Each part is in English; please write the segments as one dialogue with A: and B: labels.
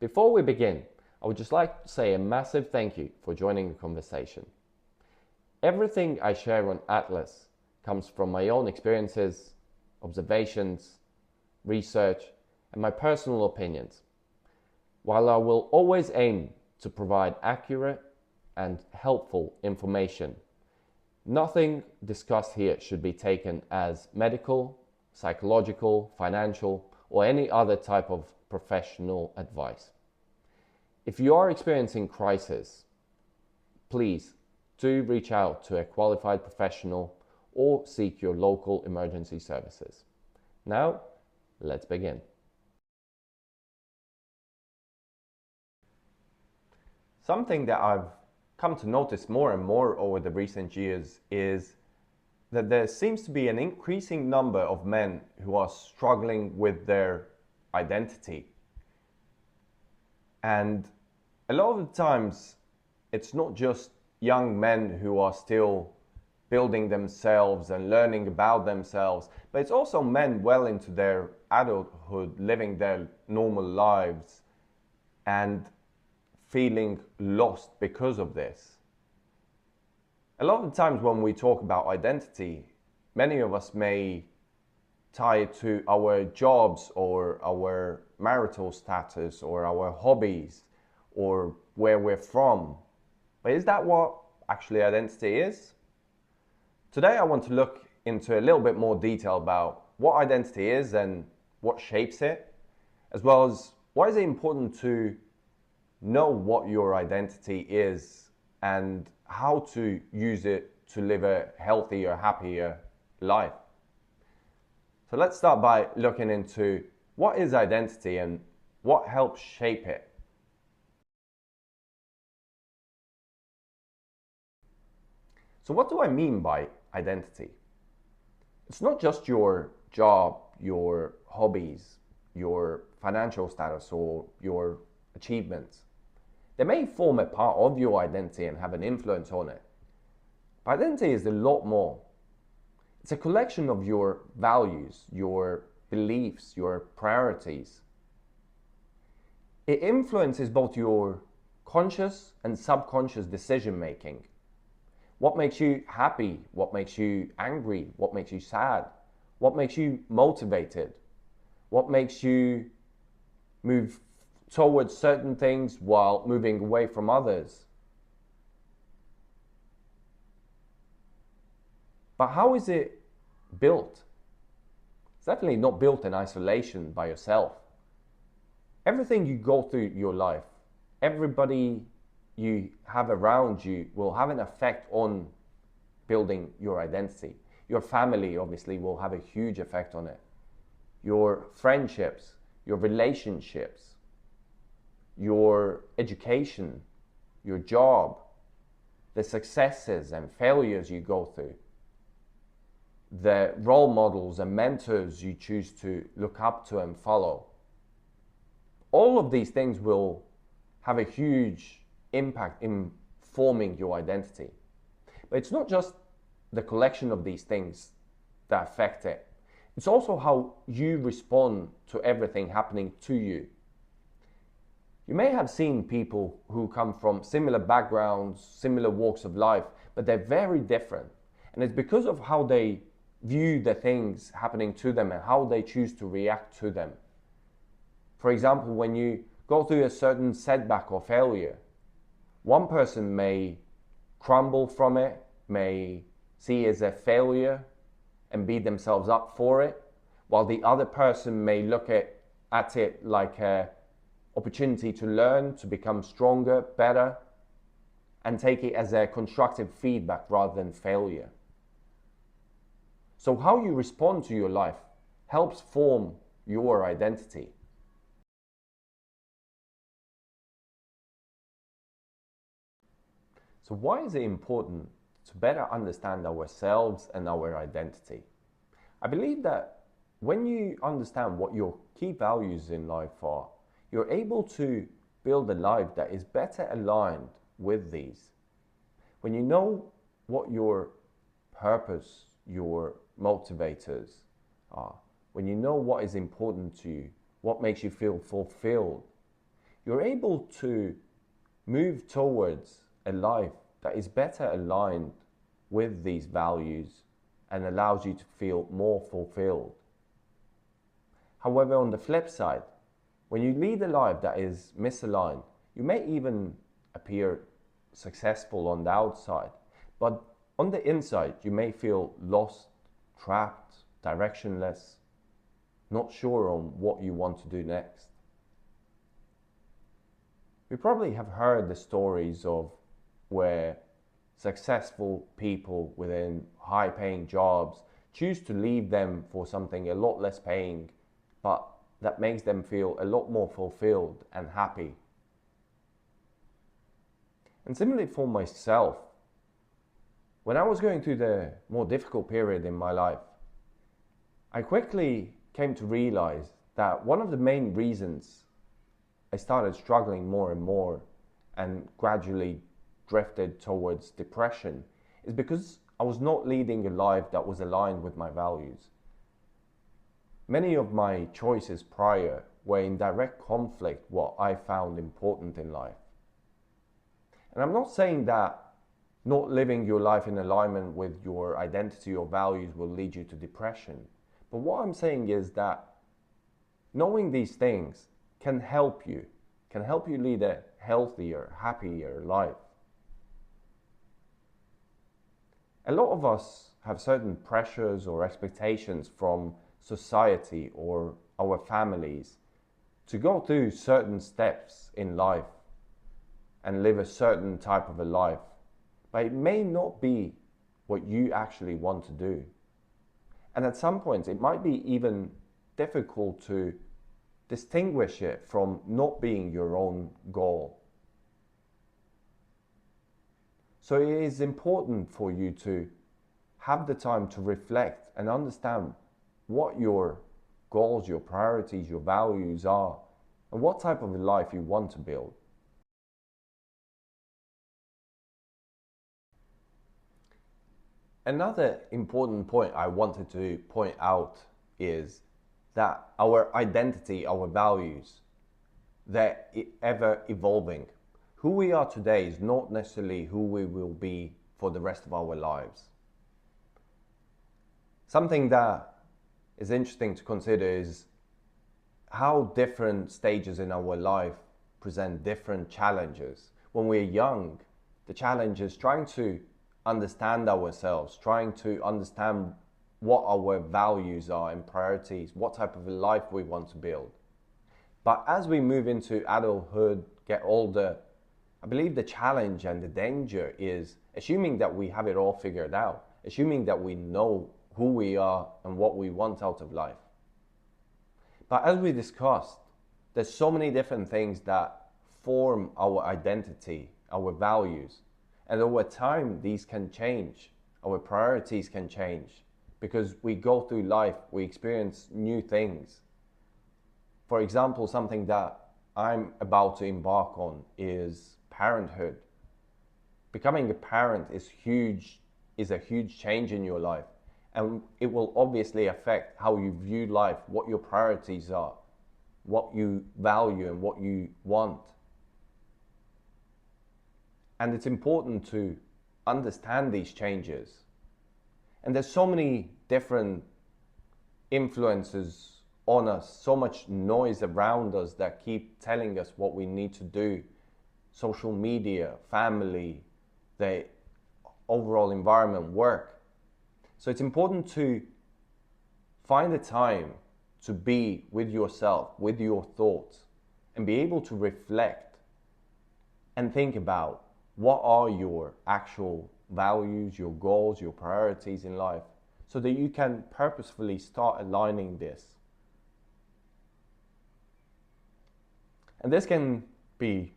A: Before we begin, I would just like to say a massive thank you for joining the conversation. Everything I share on Atlas comes from my own experiences, observations, research, and my personal opinions. While I will always aim to provide accurate and helpful information, nothing discussed here should be taken as medical, psychological, financial, or any other type of professional advice. If you are experiencing crisis, please do reach out to a qualified professional or seek your local emergency services. Now, let's begin. Something that I've come to notice more and more over the recent years is that there seems to be an increasing number of men who are struggling with their identity. And a lot of the times, it's not just young men who are still building themselves and learning about themselves, but it's also men well into their adulthood, living their normal lives and feeling lost because of this. A lot of the times when we talk about identity, many of us may tie it to our jobs or our marital status or our hobbies or where we're from. But is that what actually identity is? Today I want to look into a little bit more detail about what identity is and what shapes it, as well as why is it important to know what your identity is and how to use it to live a healthier, happier life. So let's start by looking into what is identity and what helps shape it. So what do I mean by identity? It's not just your job, your hobbies, your financial status, or your achievements. They may form a part of your identity and have an influence on it. But identity is a lot more. It's a collection of your values, your beliefs, your priorities. It influences both your conscious and subconscious decision making. What makes you happy? What makes you angry? What makes you sad? What makes you motivated? What makes you move towards certain things while moving away from others? But how is it built? It's definitely not built in isolation by yourself. Everything you go through your life, everybody you have around you will have an effect on building your identity. Your family obviously will have a huge effect on it. Your friendships, your relationships, your education, your job, the successes and failures you go through, the role models and mentors you choose to look up to and follow. All of these things will have a huge impact in forming your identity. But it's not just the collection of these things that affect it. It's also how you respond to everything happening to you. You may have seen people who come from similar backgrounds, similar walks of life, but they're very different. And it's because of how they view the things happening to them and how they choose to react to them. For example, when you go through a certain setback or failure, one person may crumble from it, may see it as a failure and beat themselves up for it, while the other person may look at it like an opportunity to learn, to become stronger, better, and take it as a constructive feedback rather than failure. So how you respond to your life helps form your identity. So why is it important to better understand ourselves and our identity? I believe that when you understand what your key values in life are, you're able to build a life that is better aligned with these. When you know what your purpose, your motivators are, when you know what is important to you, what makes you feel fulfilled, you're able to move towards a life that is better aligned with these values and allows you to feel more fulfilled. However, on the flip side, when you lead a life that is misaligned, you may even appear successful on the outside, but on the inside, you may feel lost, trapped, directionless, not sure on what you want to do next. You probably have heard the stories of where successful people within high-paying jobs choose to leave them for something a lot less paying, but that makes them feel a lot more fulfilled and happy. And similarly for myself, when I was going through the more difficult period in my life, I quickly came to realize that one of the main reasons I started struggling more and more and gradually drifted towards depression is because I was not leading a life that was aligned with my values. Many of my choices prior were in direct conflict with what I found important in life. And I'm not saying that not living your life in alignment with your identity or values will lead you to depression. But what I'm saying is that knowing these things can help you lead a healthier, happier life. A lot of us have certain pressures or expectations from society or our families to go through certain steps in life and live a certain type of a life, but it may not be what you actually want to do. And at some points, it might be even difficult to distinguish it from not being your own goal. So it is important for you to have the time to reflect and understand what your goals, your priorities, your values are, and what type of a life you want to build. Another important point I wanted to point out is that our identity, our values, they're ever evolving. Who we are today is not necessarily who we will be for the rest of our lives. Something that is interesting to consider is how different stages in our life present different challenges. When we're young, the challenge is trying to understand ourselves, trying to understand what our values are and priorities, what type of a life we want to build. But as we move into adulthood, get older, I believe the challenge and the danger is assuming that we have it all figured out, assuming that we know who we are and what we want out of life. But as we discussed, there's so many different things that form our identity, our values, and over time these can change, our priorities can change, because we go through life, we experience new things. For example, something that I'm about to embark on is parenthood. Becoming a parent is a huge change in your life, and it will obviously affect how you view life, what your priorities are, what you value and what you want. And it's important to understand these changes. And there's so many different influences on us, so much noise around us that keep telling us what we need to do. Social media, family, the overall environment, work. So it's important to find the time to be with yourself, with your thoughts, and be able to reflect and think about what are your actual values, your goals, your priorities in life, so that you can purposefully start aligning this. And this can be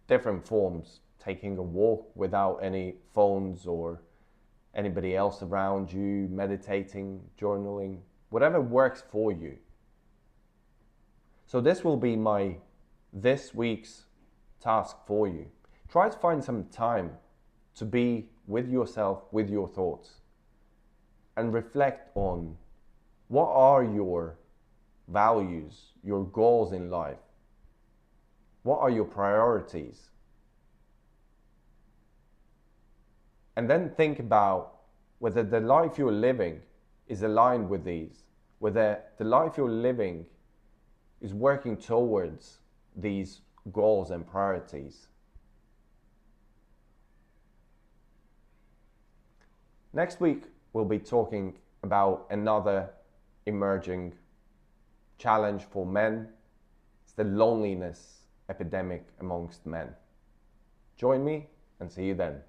A: different forms, taking a walk without any phones or anybody else around you, meditating, journaling, whatever works for you. So this will be this week's task for you. Try to find some time to be with yourself, with your thoughts, and reflect on what are your values, your goals in life. What are your priorities? And then think about whether the life you're living is aligned with these, whether the life you're living is working towards these goals and priorities. Next week, we'll be talking about another emerging challenge for men. It's the loneliness epidemic amongst men. Join me and see you then.